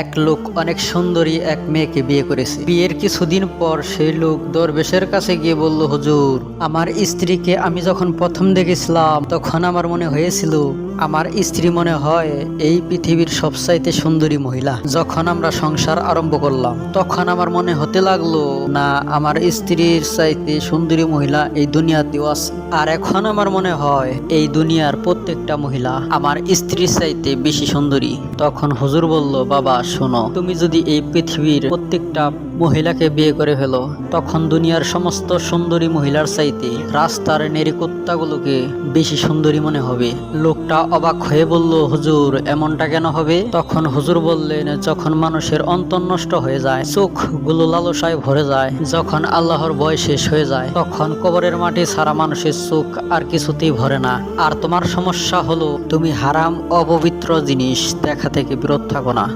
এক লোক অনেক সুন্দরী এক মেয়েকে বিয়ে করেছে। বিয়ের কিছুদিন পর সেই লোক দরবেশের কাছে গিয়ে বলল, হুজুর, আমার স্ত্রীকে আমি যখন প্রথম দেখেছিলাম তখন আমার মনে হয়েছিল আমার স্ত্রী মনে হয় এই পৃথিবীর সবচাইতে সুন্দরী মহিলা। যখন আমরা সংসার আরম্ভ করলাম তখন আমার মনে হতে লাগলো না, আমার স্ত্রীর চাইতে সুন্দরী মহিলা এই দুনিয়াতেও আছে। আর এখন আমার মনে হয় এই দুনিয়ার প্রত্যেকটা মহিলা আমার স্ত্রীর চাইতে বেশি সুন্দরী। তখন হুজুর বলল, বাবা শোনো, তুমি যদি এই পৃথিবীর প্রত্যেকটা মহিলাকে বিয়ে করে ফেলো তখন দুনিয়ার সমস্ত সুন্দরী মহিলার চাইতে রাস্তার নেরিকুত্তাগুলোকে বেশি সুন্দরী মনে হবে। লোকটা অবাক হয়ে বলল, হুজুর এমনটা কেন হবে? তখন হুজুর বললেন, যখন মানুষের অন্তর নষ্ট হয়ে যায়, চোখগুলো লালসায় ভরে যায়, যখন আল্লাহর ভয় শেষ হয়ে যায়, তখন কবরের মাটি ছাড়া মানুষের চোখ আর কিছুতেই ভরে না। আর তোমার সমস্যা হলো তুমি হারাম অপবিত্র জিনিস দেখা থেকে বিরত থাকো না।